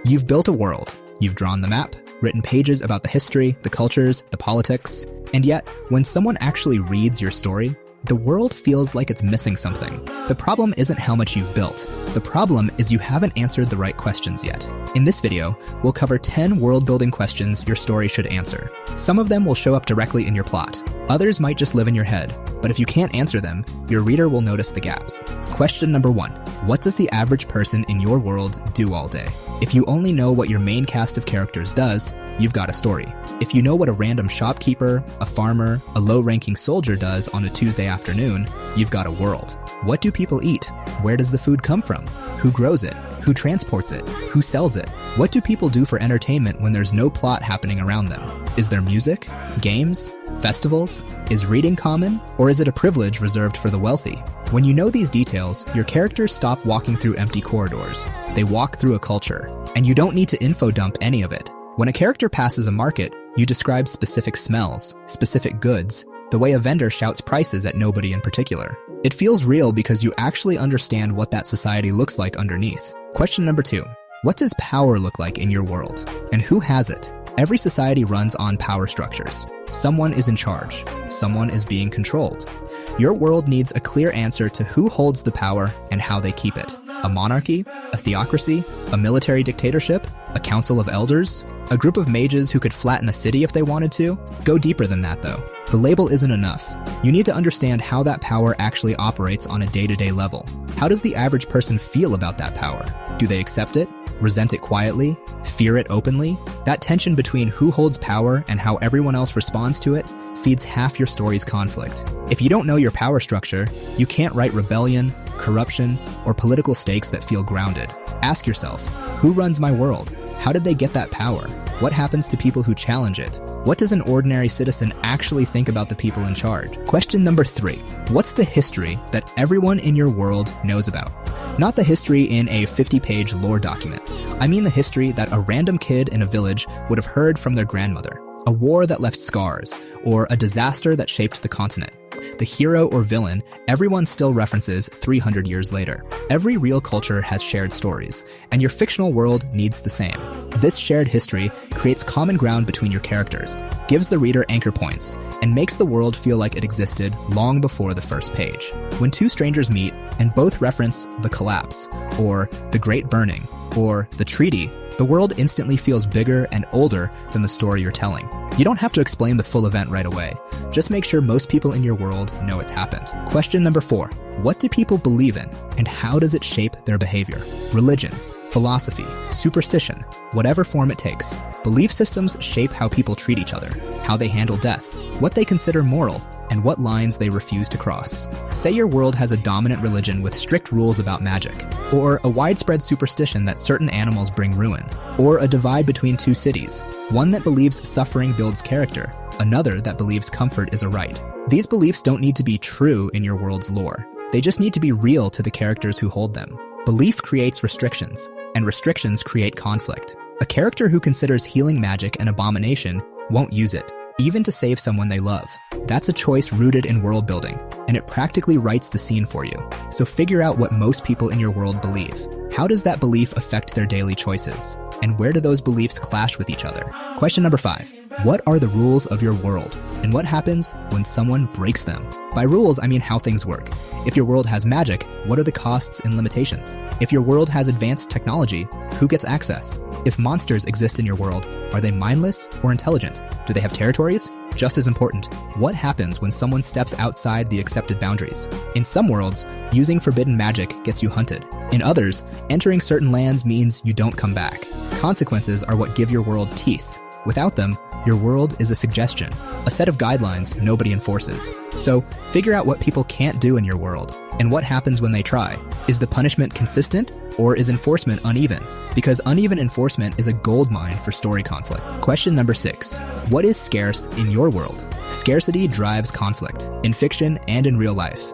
You've built a world. You've drawn the map, written pages about the history, the cultures, the politics, and yet, when someone actually reads your story, the world feels like it's missing something. The problem isn't how much you've built. The problem is you haven't answered the right questions yet. In this video, we'll cover 10 world-building questions your story should answer. Some of them will show up directly in your plot. Others might just live in your head, but if you can't answer them, your reader will notice the gaps. Question number 1. What does the average person in your world do all day? If you only know what your main cast of characters does, you've got a story. If you know what a random shopkeeper, a farmer, a low-ranking soldier does on a Tuesday afternoon, you've got a world. What do people eat? Where does the food come from? Who grows it? Who transports it? Who sells it? What do people do for entertainment when there's no plot happening around them? Is there music? Games? Festivals? Is reading common? Or is it a privilege reserved for the wealthy? When you know these details, your characters stop walking through empty corridors. They walk through a culture, and you don't need to info dump any of it. When a character passes a market, you describe specific smells, specific goods, the way a vendor shouts prices at nobody in particular. It feels real because you actually understand what that society looks like underneath. Question number 2. What does power look like in your world? And who has it? Every society runs on power structures. Someone is in charge. Someone is being controlled. Your world needs a clear answer to who holds the power and how they keep it. A monarchy? A theocracy? A military dictatorship? A council of elders? A group of mages who could flatten a city if they wanted to? Go deeper than that, though. The label isn't enough. You need to understand how that power actually operates on a day-to-day level. How does the average person feel about that power? Do they accept it? Resent it quietly? Fear it openly? That tension between who holds power and how everyone else responds to it feeds half your story's conflict. If you don't know your power structure, you can't write rebellion, corruption, or political stakes that feel grounded. Ask yourself, who runs my world? How did they get that power? What happens to people who challenge it? What does an ordinary citizen actually think about the people in charge? Question number 3. What's the history that everyone in your world knows about? Not the history in a 50-page lore document. I mean the history that a random kid in a village would have heard from their grandmother. A war that left scars, or a disaster that shaped the continent. The hero or villain everyone still references 300 years later. Every real culture has shared stories, and your fictional world needs the same. This shared history creates common ground between your characters, gives the reader anchor points, and makes the world feel like it existed long before the first page. When two strangers meet and both reference the collapse, or the Great Burning, or the treaty, the world instantly feels bigger and older than the story you're telling. You don't have to explain the full event right away. Just make sure most people in your world know it's happened. Question number 4. What do people believe in, and how does it shape their behavior? Religion, philosophy, superstition, whatever form it takes. Belief systems shape how people treat each other, how they handle death, what they consider moral, and what lines they refuse to cross. Say your world has a dominant religion with strict rules about magic, or a widespread superstition that certain animals bring ruin, or a divide between two cities, one that believes suffering builds character, another that believes comfort is a right. These beliefs don't need to be true in your world's lore. They just need to be real to the characters who hold them. Belief creates restrictions, and restrictions create conflict. A character who considers healing magic an abomination won't use it, even to save someone they love. That's a choice rooted in world building, and it practically writes the scene for you. So figure out what most people in your world believe. How does that belief affect their daily choices? And where do those beliefs clash with each other? Question number 5. What are the rules of your world? And what happens when someone breaks them? By rules, I mean how things work. If your world has magic, what are the costs and limitations? If your world has advanced technology, who gets access? If monsters exist in your world, are they mindless or intelligent? Do they have territories? Just as important, what happens when someone steps outside the accepted boundaries? In some worlds, using forbidden magic gets you hunted. In others, entering certain lands means you don't come back. Consequences are what give your world teeth. Without them, your world is a suggestion, a set of guidelines nobody enforces. So, figure out what people can't do in your world, and what happens when they try. Is the punishment consistent, or is enforcement uneven? Because uneven enforcement is a goldmine for story conflict. Question number 6. What is scarce in your world? Scarcity drives conflict, in fiction and in real life.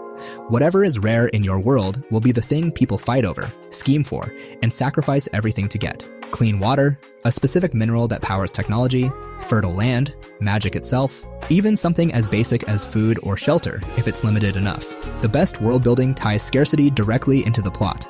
Whatever is rare in your world will be the thing people fight over, scheme for, and sacrifice everything to get. Clean water, a specific mineral that powers technology, fertile land, magic itself, even something as basic as food or shelter if it's limited enough. The best world building ties scarcity directly into the plot.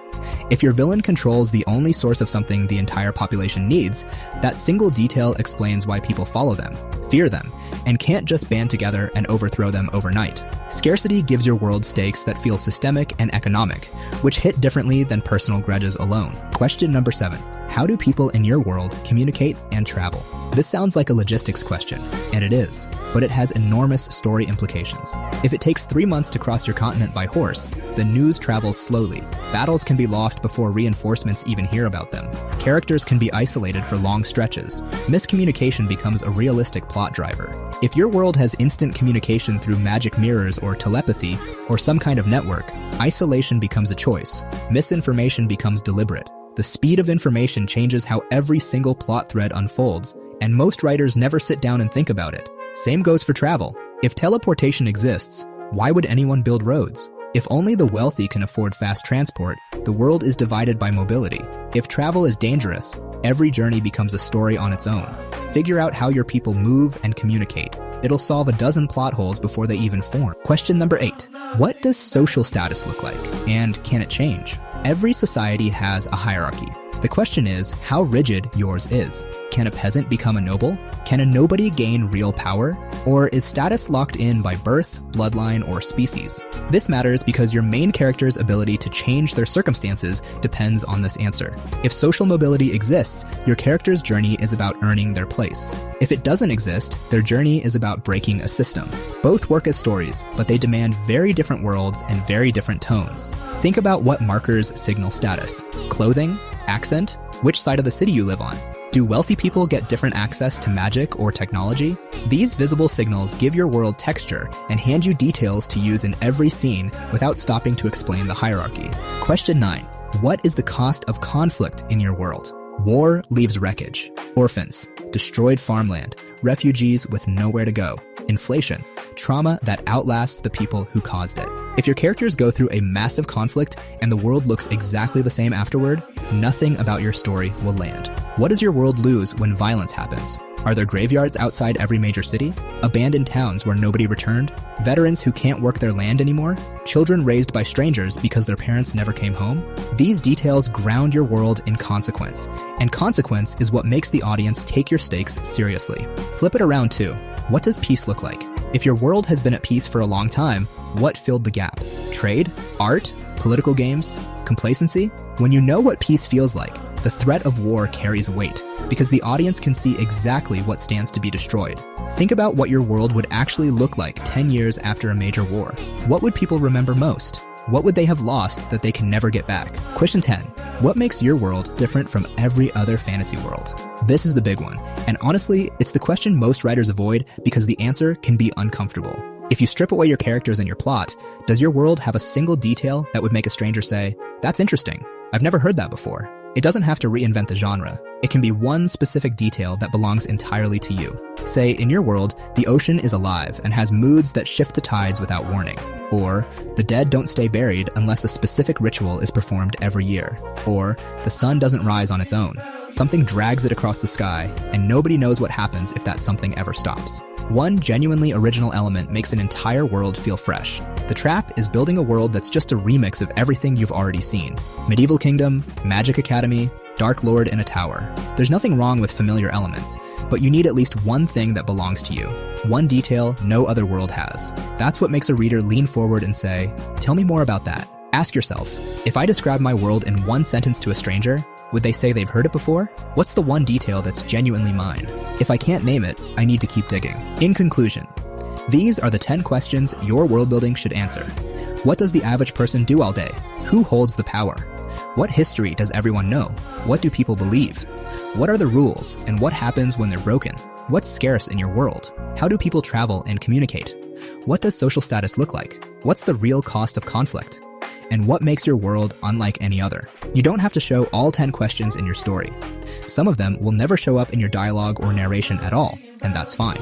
If your villain controls the only source of something the entire population needs, that single detail explains why people follow them, fear them, and can't just band together and overthrow them overnight. Scarcity gives your world stakes that feel systemic and economic, which hit differently than personal grudges alone. Question number 7. How do people in your world communicate and travel? This sounds like a logistics question, and it is, but it has enormous story implications. If it takes 3 months to cross your continent by horse, the news travels slowly. Battles can be lost before reinforcements even hear about them. Characters can be isolated for long stretches. Miscommunication becomes a realistic plot driver. If your world has instant communication through magic mirrors or telepathy or some kind of network, isolation becomes a choice. Misinformation becomes deliberate. The speed of information changes how every single plot thread unfolds, and most writers never sit down and think about it. Same goes for travel. If teleportation exists, why would anyone build roads? If only the wealthy can afford fast transport, the world is divided by mobility. If travel is dangerous, every journey becomes a story on its own. Figure out how your people move and communicate. It'll solve a dozen plot holes before they even form. Question number 8. What does social status look like? And can it change? Every society has a hierarchy. The question is how rigid yours is. Can a peasant become a noble? Can a nobody gain real power? Or is status locked in by birth, bloodline, or species? This matters because your main character's ability to change their circumstances depends on this answer. If social mobility exists, your character's journey is about earning their place. If it doesn't exist, their journey is about breaking a system. Both work as stories, but they demand very different worlds and very different tones. Think about what markers signal status. Clothing? Accent? Which side of the city you live on? Do wealthy people get different access to magic or technology? These visible signals give your world texture and hand you details to use in every scene without stopping to explain the hierarchy. Question 9. What is the cost of conflict in your world? War leaves wreckage. Orphans, destroyed farmland, refugees with nowhere to go. Inflation, trauma that outlasts the people who caused it. If your characters go through a massive conflict and the world looks exactly the same afterward, nothing about your story will land. What does your world lose when violence happens? Are there graveyards outside every major city? Abandoned towns where nobody returned? Veterans who can't work their land anymore? Children raised by strangers because their parents never came home? These details ground your world in consequence, and consequence is what makes the audience take your stakes seriously. Flip it around too. What does peace look like? If your world has been at peace for a long time, what filled the gap? Trade? Art? Political games? Complacency? When you know what peace feels like, the threat of war carries weight, because the audience can see exactly what stands to be destroyed. Think about what your world would actually look like 10 years after a major war. What would people remember most? What would they have lost that they can never get back? Question 10. What makes your world different from every other fantasy world? This is the big one, and honestly, it's the question most writers avoid because the answer can be uncomfortable. If you strip away your characters and your plot, does your world have a single detail that would make a stranger say, "That's interesting. I've never heard that before"? It doesn't have to reinvent the genre. It can be one specific detail that belongs entirely to you. Say, in your world, the ocean is alive and has moods that shift the tides without warning. Or, the dead don't stay buried unless a specific ritual is performed every year. Or, the sun doesn't rise on its own. Something drags it across the sky, and nobody knows what happens if that something ever stops. One genuinely original element makes an entire world feel fresh. The trap is building a world that's just a remix of everything you've already seen. Medieval kingdom, magic academy, dark lord in a tower. There's nothing wrong with familiar elements, but you need at least one thing that belongs to you. One detail no other world has. That's what makes a reader lean forward and say, "Tell me more about that." Ask yourself, if I describe my world in one sentence to a stranger, would they say they've heard it before? What's the one detail that's genuinely mine? If I can't name it, I need to keep digging. In conclusion, these are the 10 questions your world building should answer. What does the average person do all day? Who holds the power? What history does everyone know? What do people believe? What are the rules, and what happens when they're broken? What's scarce in your world? How do people travel and communicate? What does social status look like? What's the real cost of conflict? And what makes your world unlike any other? You don't have to show all 10 questions in your story. Some of them will never show up in your dialogue or narration at all, and that's fine.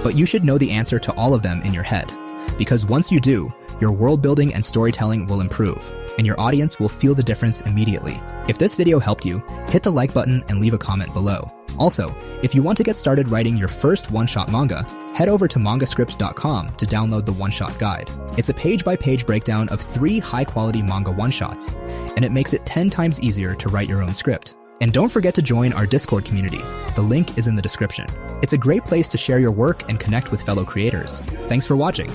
But you should know the answer to all of them in your head. Because once you do, your world building and storytelling will improve, and your audience will feel the difference immediately. If this video helped you, hit the like button and leave a comment below. Also, if you want to get started writing your first one-shot manga, head over to mangascript.com to download the one-shot guide. It's a page-by-page breakdown of 3 high-quality manga one-shots, and it makes it 10 times easier to write your own script. And don't forget to join our Discord community. The link is in the description. It's a great place to share your work and connect with fellow creators. Thanks for watching.